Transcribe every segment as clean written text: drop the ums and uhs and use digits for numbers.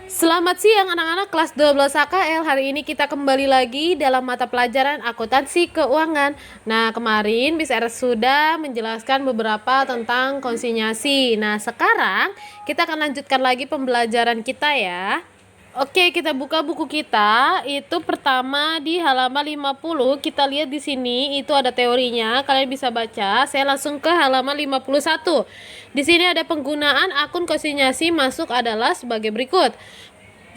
Selamat siang anak-anak kelas 12 AKL. Hari ini kita kembali lagi dalam mata pelajaran akuntansi keuangan. Nah, kemarin Miss Eres sudah menjelaskan beberapa tentang konsinyasi. Nah, sekarang kita akan lanjutkan lagi pembelajaran kita ya. Oke, kita buka buku kita. Itu pertama di halaman 50. Kita lihat di sini itu ada teorinya. Kalian bisa baca. Saya langsung ke halaman 51. Di sini ada penggunaan akun konsinyasi masuk adalah sebagai berikut.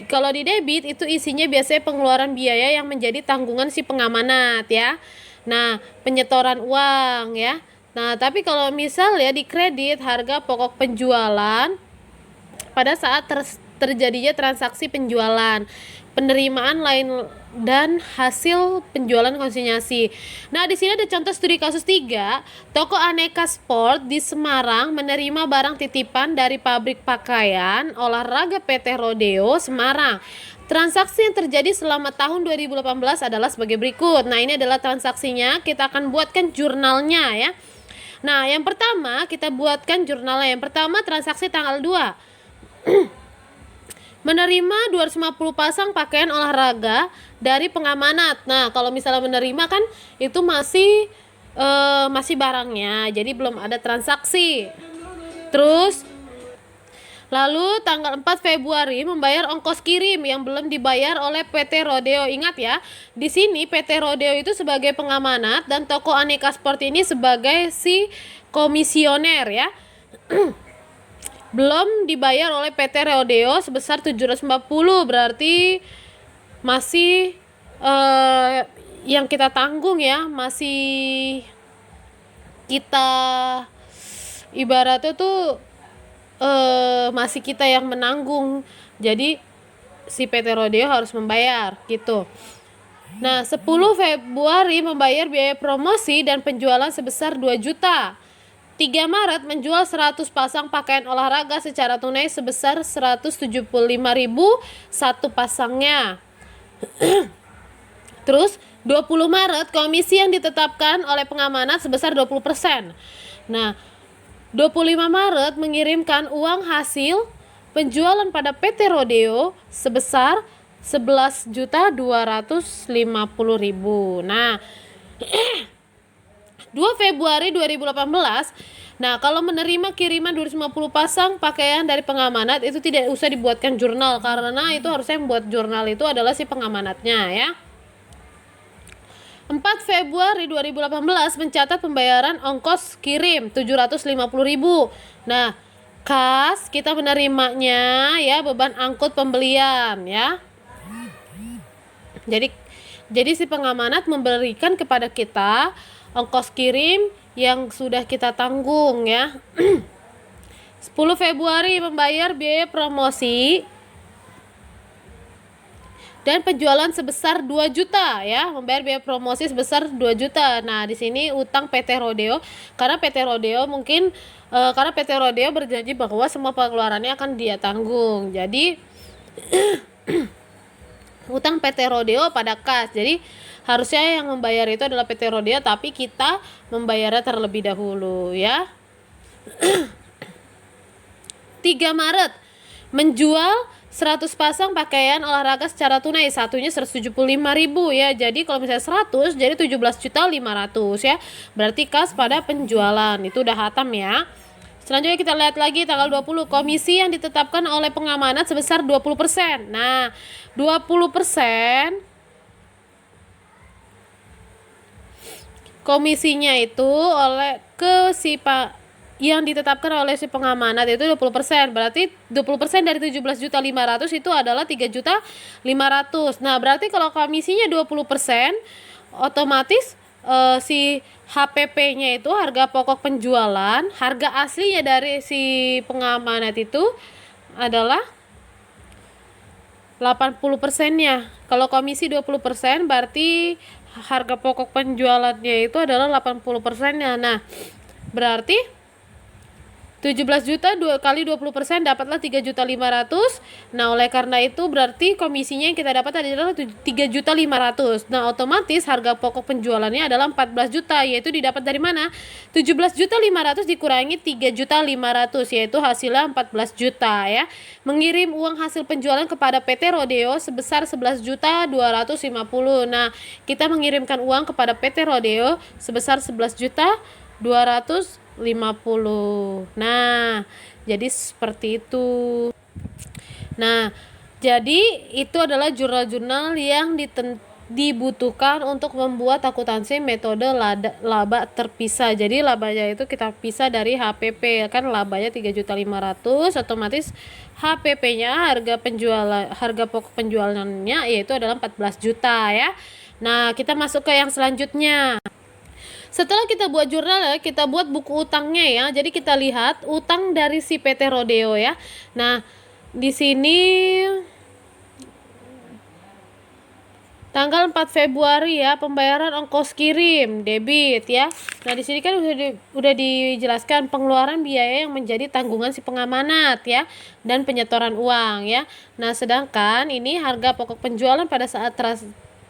Kalau di debit itu isinya biasanya pengeluaran biaya yang menjadi tanggungan si pengamanat ya. Nah, penyetoran uang ya. Nah, tapi kalau misal ya di kredit harga pokok penjualan pada saat terjadinya transaksi penjualan, penerimaan lain dan hasil penjualan konsinyasi. Nah, di sini ada contoh studi kasus 3. Toko Aneka Sport di Semarang menerima barang titipan dari pabrik pakaian olahraga PT Rodeo Semarang. Transaksi yang terjadi selama tahun 2018 adalah sebagai berikut. Nah, ini adalah transaksinya. Kita akan buatkan jurnalnya ya. Nah, yang pertama kita buatkan jurnalnya. Yang pertama transaksi tanggal 2. Menerima 250 pasang pakaian olahraga dari pengamanat. Nah, kalau misalnya menerima kan itu masih barangnya, jadi belum ada transaksi. Terus lalu tanggal 4 Februari membayar ongkos kirim yang belum dibayar oleh PT Rodeo. Ingat ya, di sini PT Rodeo itu sebagai pengamanat dan toko Aneka Sport ini sebagai si komisioner ya. Belum dibayar oleh PT Rodeo sebesar 750, berarti masih yang kita tanggung ya, masih kita ibaratnya tuh masih kita yang menanggung. Jadi si PT Rodeo harus membayar gitu. Nah, 10 Februari membayar biaya promosi dan penjualan sebesar 2 juta. 3 Maret menjual 100 pasang pakaian olahraga secara tunai sebesar 175.000 satu pasangnya. Terus 20 Maret komisi yang ditetapkan oleh pengamanat sebesar 20%. Nah, 25 Maret mengirimkan uang hasil penjualan pada PT Rodeo sebesar 11.250.000. Nah, 2 Februari 2018. Nah, kalau menerima kiriman 250 pasang pakaian dari pengamanat itu tidak usah dibuatkan jurnal karena itu harusnya yang buat jurnal itu adalah si pengamanatnya ya. 4 Februari 2018 mencatat pembayaran ongkos kirim 750.000. Nah, kas kita menerimanya ya, beban angkut pembelian ya. Jadi si pengamanat memberikan kepada kita ongkos kirim yang sudah kita tanggung ya. 10 Februari membayar biaya promosi dan penjualan sebesar 2 juta ya, membayar biaya promosi sebesar 2 juta. Nah, di sini utang PT Rodeo karena PT Rodeo berjanji bahwa semua pengeluarannya akan dia tanggung. Jadi utang PT Rodeo pada kas. Jadi harusnya yang membayar itu adalah PT Rodeo, tapi kita membayarnya terlebih dahulu ya. 3 Maret menjual 100 pasang pakaian olahraga secara tunai, satunya 175.000 ya. Jadi kalau misalnya 100 jadi 17.500.000 ya. Berarti kas pada penjualan itu udah hatam ya. Selanjutnya kita lihat lagi tanggal 20, komisi yang ditetapkan oleh pengamanat sebesar 20%. Nah, 20% komisinya itu yang ditetapkan oleh si pengamanat itu 20%. Berarti 20% dari 17.500.000 itu adalah 3.500.000. Nah, berarti kalau komisinya 20%, otomatis si HPP-nya itu harga pokok penjualan, harga aslinya dari si pengamanat itu adalah 80%-nya. Kalau komisi 20% berarti harga pokok penjualannya itu adalah 80%-nya. Nah, berarti 17 juta kali 20% dapatlah 3.500.000. Nah, oleh karena itu berarti komisinya yang kita dapat adalah 3.500.000. Nah, otomatis harga pokok penjualannya adalah 14 juta, yaitu didapat dari mana? 17.500.000 dikurangi 3.500.000, yaitu hasilnya 14 juta ya. Mengirim uang hasil penjualan kepada PT Rodeo sebesar 11.250.000. Nah, kita mengirimkan uang kepada PT Rodeo sebesar 11.250.000. Nah, jadi seperti itu. Nah, jadi itu adalah jurnal-jurnal yang dibutuhkan untuk membuat akuntansi metode laba terpisah. Jadi labanya itu kita pisah dari HPP, kan labanya 3.500.000, otomatis HPP-nya harga pokok penjualannya yaitu adalah 14 juta ya. Nah, kita masuk ke yang selanjutnya. Setelah kita buat jurnal ya, kita buat buku utangnya ya. Jadi kita lihat utang dari si PT Rodeo ya. Nah, di sini tanggal 4 Februari ya, pembayaran ongkos kirim debit ya. Nah, di sini kan udah dijelaskan pengeluaran biaya yang menjadi tanggungan si pengamanat ya, dan penyetoran uang ya. Nah, sedangkan ini harga pokok penjualan pada saat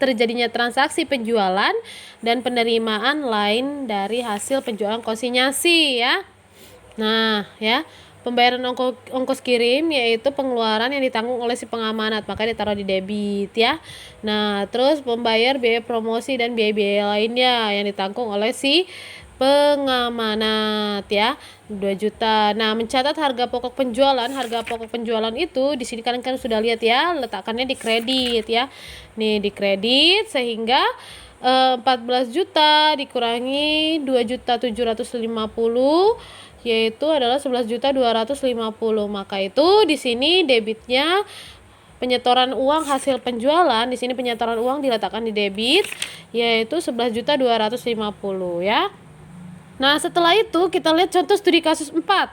terjadinya transaksi penjualan dan penerimaan lain dari hasil penjualan konsinyasi ya. Nah, ya, pembayaran ongkos kirim yaitu pengeluaran yang ditanggung oleh si pengamanat, maka ditaruh di debit ya. Nah, terus membayar biaya promosi dan biaya-biaya lainnya yang ditanggung oleh si pengamanat ya, 2 juta. Nah, mencatat harga pokok penjualan itu di sini kalian kan sudah lihat ya, letakkannya di kredit ya. Nih, di kredit sehingga 14 juta dikurangi 2.750.000 yaitu adalah 11.250.000. Maka itu di sini debitnya penyetoran uang hasil penjualan, di sini penyetoran uang diletakkan di debit yaitu 11.250.000 ya. Nah, setelah itu kita lihat contoh studi kasus 4.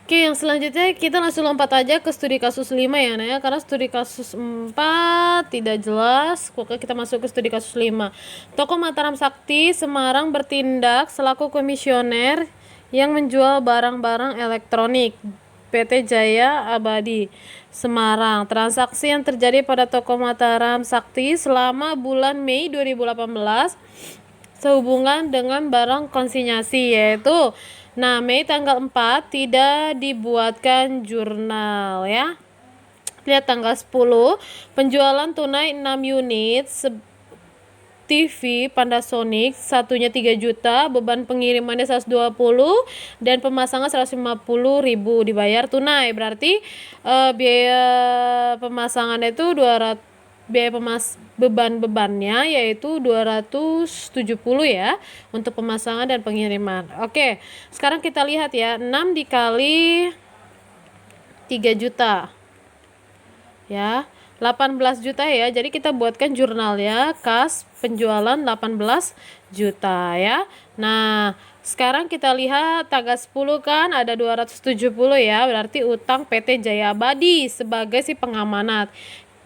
Oke, yang selanjutnya kita langsung lompat aja ke studi kasus 5 ya, nah ya, karena studi kasus 4 tidak jelas. Oke, kita masuk ke studi kasus 5. Toko Mataram Sakti Semarang bertindak selaku komisioner yang menjual barang-barang elektronik PT Jaya Abadi Semarang. Transaksi yang terjadi pada Toko Mataram Sakti selama bulan Mei 2018 sehubungan dengan barang konsinyasi yaitu, nah, Mei tanggal 4 tidak dibuatkan jurnal ya. Lihat tanggal 10 penjualan tunai 6 unit TV Panasonic, satunya 3 juta, beban pengirimannya 120 dan pemasangan 150.000 dibayar tunai. Berarti biaya pemasangannya itu 200, biaya bebannya yaitu 270 ya untuk pemasangan dan pengiriman. Oke, sekarang kita lihat ya, 6 dikali 3 juta ya, 18 juta ya. Jadi kita buatkan jurnal ya, kas penjualan 18 juta ya. Nah, sekarang kita lihat tanggal 10 kan ada 270 ya, berarti utang PT Jaya Abadi sebagai si pengamanat.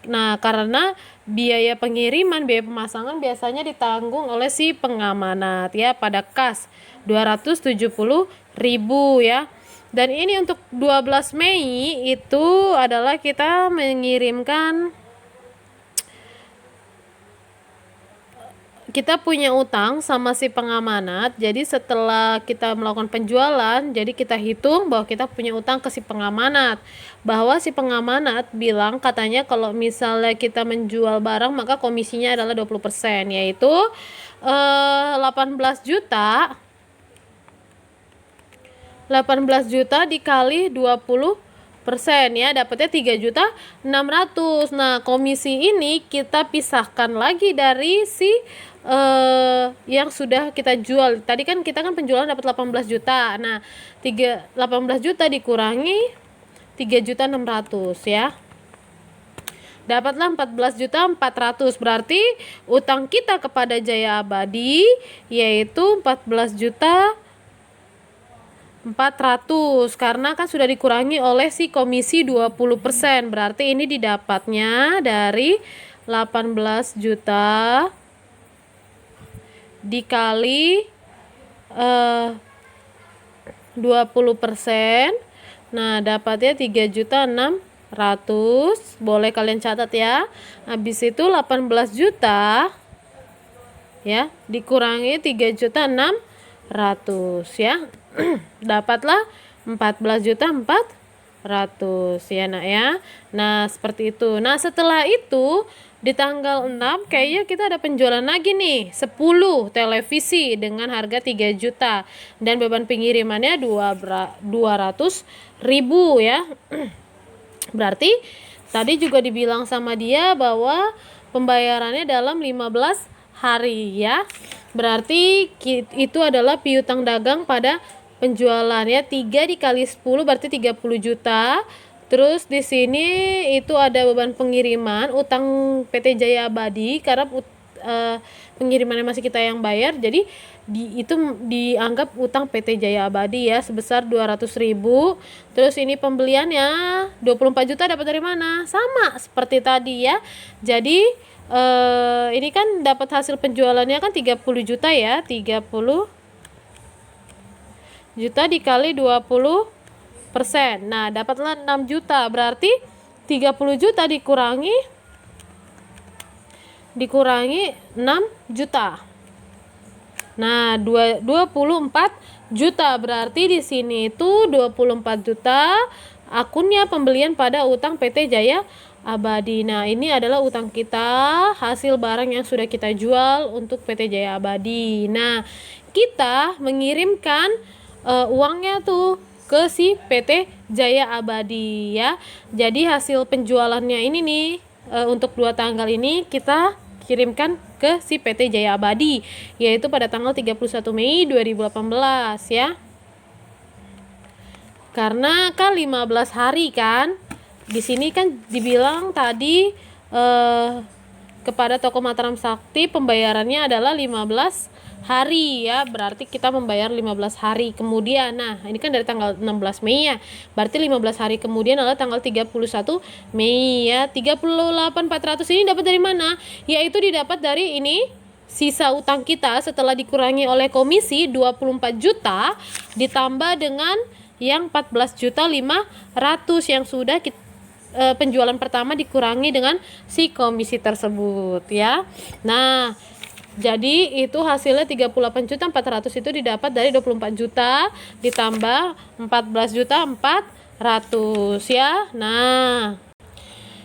Nah, karena biaya pengiriman, biaya pemasangan biasanya ditanggung oleh si pengamanat ya pada kas 270.000 ya. Dan ini untuk 12 Mei itu adalah kita mengirimkan, kita punya utang sama si pengamanat. Jadi setelah kita melakukan penjualan, jadi kita hitung bahwa kita punya utang ke si pengamanat. Bahwa si pengamanat bilang katanya kalau misalnya kita menjual barang maka komisinya adalah 20%, yaitu 18 juta dikali 20% ya, dapatnya 3.600.000. Nah, komisi ini kita pisahkan lagi dari si yang sudah kita jual. Tadi kan kita kan penjualan dapat 18 juta. Nah, 18 juta dikurangi 3.600.000 ya. Dapatlah 14.400.000. Berarti utang kita kepada Jaya Abadi yaitu 14.400.000 karena kan sudah dikurangi oleh si komisi 20%. Berarti ini didapatnya dari 18 juta dikali 20%. Nah, dapatnya 3.600.000. Boleh kalian catat ya. Habis itu 18 juta ya, dikurangi 3.600.000 ya. Dapatlah 14.400.000 ya, Nak ya. Nah, seperti itu. Nah, setelah itu di tanggal 6 kayaknya kita ada penjualan lagi nih, 10 televisi dengan harga 3 juta dan beban pengirimannya 200.000 ya. Berarti tadi juga dibilang sama dia bahwa pembayarannya dalam 15 hari ya. Berarti itu adalah piutang dagang pada penjualannya 3 dikali 10 berarti 30 juta. Terus di sini itu ada beban pengiriman utang PT Jaya Abadi karena pengirimannya masih kita yang bayar, jadi itu dianggap utang PT Jaya Abadi ya sebesar 200.000. Terus ini pembeliannya 24 juta dapat dari mana? Sama seperti tadi ya. Jadi ini kan dapat hasil penjualannya kan 30 juta ya, 30 juta dikali 20%. Nah, dapatlah 6 juta. Berarti 30 juta dikurangi 6 juta. Nah, 24 juta. Berarti di sini itu 24 juta akunnya pembelian pada utang PT Jaya Abadi. Nah, ini adalah utang kita, hasil barang yang sudah kita jual untuk PT Jaya Abadi. Nah, kita mengirimkan uangnya tuh ke si PT Jaya Abadi ya. Jadi hasil penjualannya ini nih untuk 2 tanggal ini kita kirimkan ke si PT Jaya Abadi, yaitu pada tanggal 31 Mei 2018 ya. Karena kan 15 hari kan. Di sini kan dibilang tadi kepada toko Mataram Sakti pembayarannya adalah 15 hari ya, berarti kita membayar 15 hari kemudian. Nah, ini kan dari tanggal 16 Mei ya, berarti 15 hari kemudian adalah tanggal 31 Mei ya. 38.400 ini dapat dari mana? Yaitu didapat dari ini sisa utang kita setelah dikurangi oleh komisi 24 juta ditambah dengan yang 14.500 yang sudah penjualan pertama dikurangi dengan si komisi tersebut ya. Nah, jadi itu hasilnya 38.400.000 itu didapat dari 24 juta ditambah 14.400.000 ya. Nah,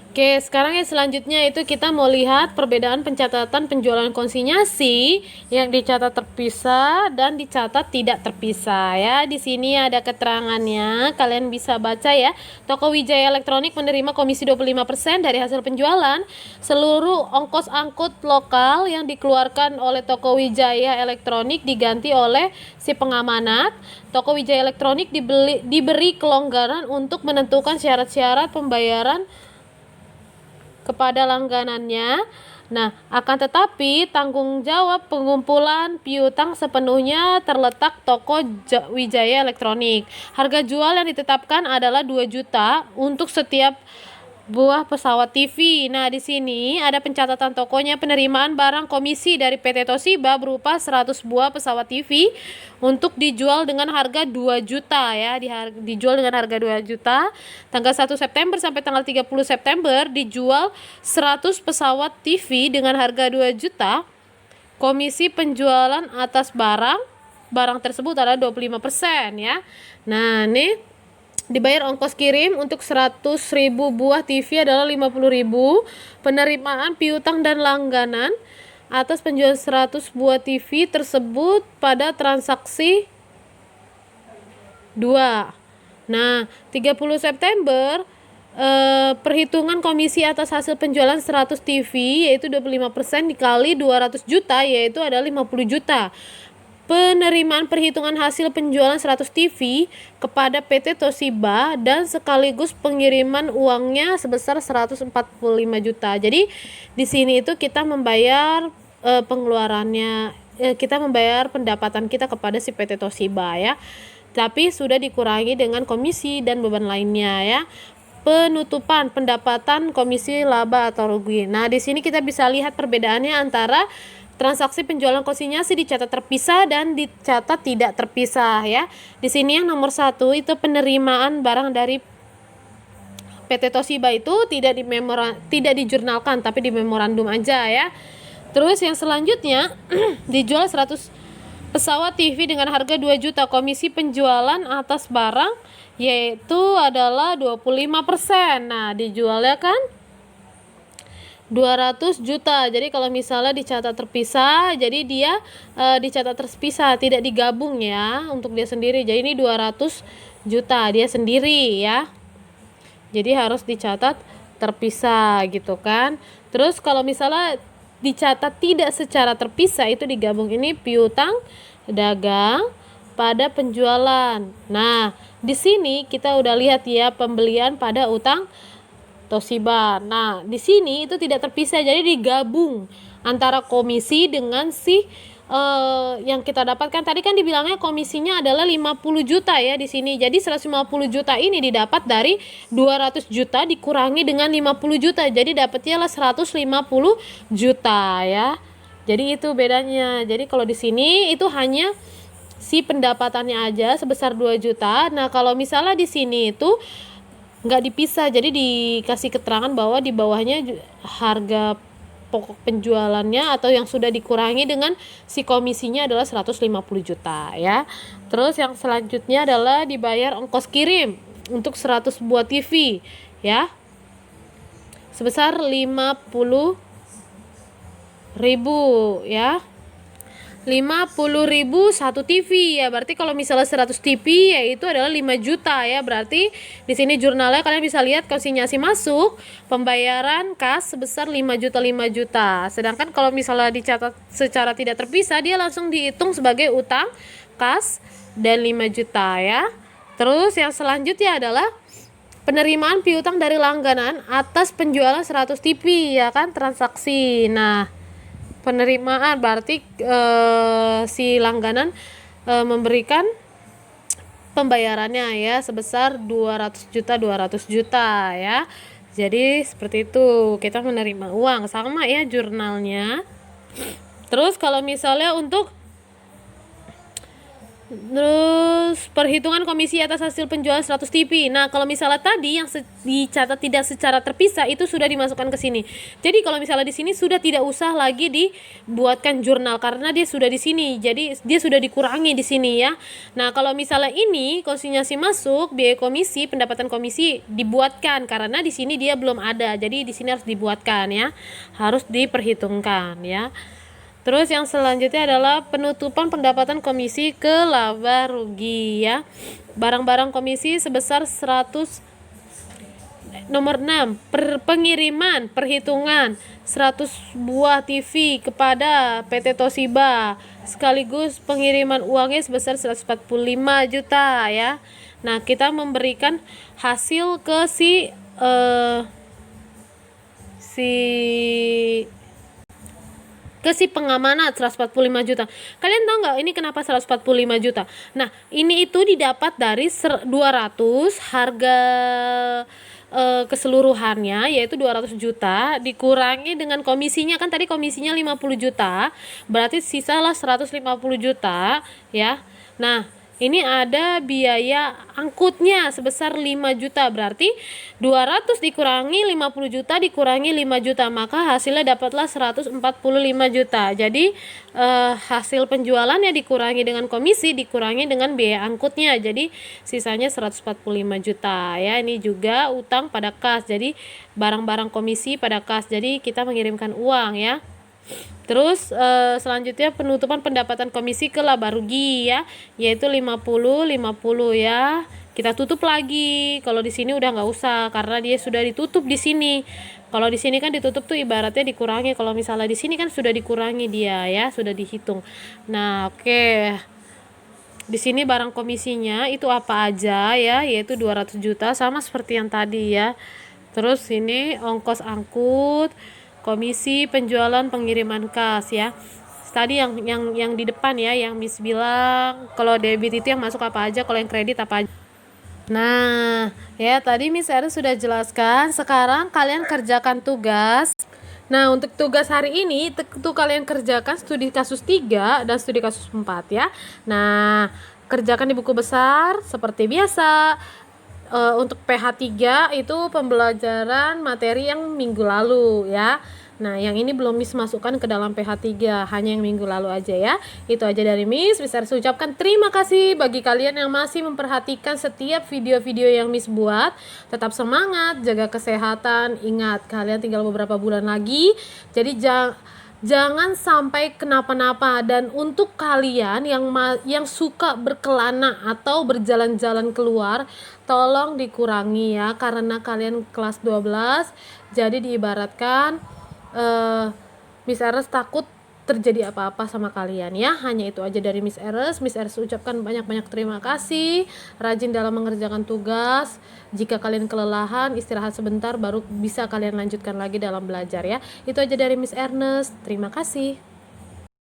oke, sekarang yang selanjutnya itu kita mau lihat perbedaan pencatatan penjualan konsinyasi yang dicatat terpisah dan dicatat tidak terpisah ya. Di sini ada keterangannya, kalian bisa baca ya. Toko Wijaya Elektronik menerima komisi 25% dari hasil penjualan. Seluruh ongkos angkut lokal yang dikeluarkan oleh Toko Wijaya Elektronik diganti oleh si pengamanat. Toko Wijaya Elektronik diberi kelonggaran untuk menentukan syarat-syarat pembayaran kepada langganannya. Nah, akan tetapi tanggung jawab pengumpulan piutang sepenuhnya terletak Toko Wijaya Elektronik. Harga jual yang ditetapkan adalah 2 juta untuk setiap buah pesawat TV. Nah, di sini ada pencatatan tokonya. Penerimaan barang komisi dari PT Toshiba berupa 100 buah pesawat TV untuk dijual dengan harga 2 juta ya. Dijual dengan harga 2 juta. Tanggal 1 September sampai tanggal 30 September dijual 100 pesawat TV dengan harga 2 juta. Komisi penjualan atas barang tersebut adalah 25% ya. Nah, nih dibayar ongkos kirim untuk 100.000 buah TV adalah 50.000. Penerimaan piutang dan langganan atas penjualan 100 buah TV tersebut pada transaksi 2. Nah, 30 September perhitungan komisi atas hasil penjualan 100 TV yaitu 25% dikali 200 juta yaitu adalah 50 juta. Penerimaan perhitungan hasil penjualan 100 TV kepada PT Toshiba dan sekaligus pengiriman uangnya sebesar 145 juta. Jadi di sini itu kita membayar pengeluarannya, kita membayar pendapatan kita kepada si PT Toshiba ya. Tapi sudah dikurangi dengan komisi dan beban lainnya ya. Penutupan pendapatan komisi laba atau rugi. Nah, di sini kita bisa lihat perbedaannya antara transaksi penjualan konsinyasi dicatat terpisah dan dicatat tidak terpisah ya. Di sini yang nomor 1 itu penerimaan barang dari PT Toshiba itu tidak dijurnalkan tapi di memorandum aja ya. Terus yang selanjutnya dijual 100 pesawat TV dengan harga 2 juta, komisi penjualan atas barang yaitu adalah 25%. Nah, dijualnya kan 200 juta. Jadi kalau misalnya dicatat terpisah, jadi dia dicatat terpisah, tidak digabung ya untuk dia sendiri. Jadi ini 200 juta dia sendiri ya. Jadi harus dicatat terpisah gitu kan. Terus kalau misalnya dicatat tidak secara terpisah itu digabung, ini piutang dagang pada penjualan. Nah, di sini kita udah lihat ya pembelian pada utang Toshiba. Nah, di sini itu tidak terpisah, jadi digabung antara komisi dengan si yang kita dapatkan tadi kan dibilangnya komisinya adalah 50 juta ya di sini. Jadi 150 juta ini didapat dari 200 juta dikurangi dengan 50 juta. Jadi dapatnya lah 150 juta ya. Jadi itu bedanya. Jadi kalau di sini itu hanya si pendapatannya aja sebesar 2 juta. Nah, kalau misalnya di sini itu nggak dipisah, jadi dikasih keterangan bahwa di bawahnya harga pokok penjualannya atau yang sudah dikurangi dengan si komisinya adalah 150 juta ya. Terus yang selanjutnya adalah dibayar ongkos kirim untuk 100 buah TV ya sebesar 50.000 ya. 50.000 satu TV ya, berarti kalau misalnya 100 TV yaitu adalah 5 juta ya. Berarti di sini jurnalnya kalian bisa lihat konsinyasi masuk pembayaran kas sebesar 5 juta 5 juta. Sedangkan kalau misalnya dicatat secara tidak terpisah dia langsung dihitung sebagai utang kas dan 5 juta ya. Terus yang selanjutnya adalah penerimaan piutang dari langganan atas penjualan 100 TV ya kan, transaksi. Nah, penerimaan berarti si langganan memberikan pembayarannya ya sebesar 200 juta ya. Jadi seperti itu kita menerima uang sama ya jurnalnya. Terus kalau misalnya untuk perhitungan komisi atas hasil penjualan 100 TV. Nah, kalau misalnya tadi yang dicatat tidak secara terpisah itu sudah dimasukkan ke sini. Jadi kalau misalnya di sini sudah tidak usah lagi dibuatkan jurnal karena dia sudah di sini. Jadi dia sudah dikurangi di sini ya. Nah, kalau misalnya ini konsinyasi masuk, biaya komisi, pendapatan komisi dibuatkan karena di sini dia belum ada. Jadi di sini harus dibuatkan ya. Harus diperhitungkan ya. Terus yang selanjutnya adalah penutupan pendapatan komisi ke laba rugi ya. Barang-barang komisi sebesar 100. Nomor 6, pengiriman perhitungan 100 buah TV kepada PT Toshiba sekaligus pengiriman uangnya sebesar 145 juta ya. Nah, kita memberikan hasil ke si pengamanat 145 juta. Kalian tahu nggak ini kenapa 145 juta? Nah, ini itu didapat dari 200 harga keseluruhannya yaitu 200 juta dikurangi dengan komisinya, kan tadi komisinya 50 juta, berarti sisalah 150 juta ya. Nah, ini ada biaya angkutnya sebesar 5 juta, berarti 200 dikurangi 50 juta dikurangi 5 juta, maka hasilnya dapatlah 145 juta. Jadi hasil penjualannya dikurangi dengan komisi dikurangi dengan biaya angkutnya, jadi sisanya 145 juta ya. Ini juga utang pada kas, jadi barang-barang komisi pada kas, jadi kita mengirimkan uang ya. Terus selanjutnya penutupan pendapatan komisi ke laba rugi ya, yaitu 50 ya. Kita tutup lagi. Kalau di sini udah nggak usah karena dia sudah ditutup di sini. Kalau di sini kan ditutup tuh ibaratnya dikurangi. Kalau misalnya di sini kan sudah dikurangi dia ya, sudah dihitung. Nah, oke. Di sini barang komisinya itu apa aja ya, yaitu 200 juta sama seperti yang tadi ya. Terus ini ongkos angkut, komisi penjualan pengiriman kas ya. Tadi yang di depan ya, yang Miss bilang kalau debit itu yang masuk apa aja, kalau yang kredit apa aja. Nah, ya tadi Miss Erin sudah jelaskan. Sekarang kalian kerjakan tugas Nah, untuk tugas hari ini itu kalian kerjakan studi kasus 3 dan studi kasus 4 ya. Nah, kerjakan di buku besar seperti biasa. Untuk PH3 itu pembelajaran materi yang minggu lalu ya. Nah, yang ini belum Miss masukkan ke dalam PH3, hanya yang minggu lalu aja ya. Itu aja dari Miss. Miss harus ucapkan terima kasih bagi kalian yang masih memperhatikan setiap video-video yang Miss buat. Tetap semangat, jaga kesehatan. Ingat, kalian tinggal beberapa bulan lagi. Jadi jangan sampai kenapa-napa. Dan untuk kalian yang suka berkelana atau berjalan-jalan keluar, tolong dikurangi ya, karena kalian kelas 12. Jadi diibaratkan Miss Eres takut terjadi apa-apa sama kalian ya. Hanya itu aja dari Miss Eres. Miss Eres ucapkan banyak-banyak terima kasih. Rajin dalam mengerjakan tugas. Jika kalian kelelahan, istirahat sebentar baru bisa kalian lanjutkan lagi dalam belajar ya. Itu aja dari Miss Ernest. Terima kasih.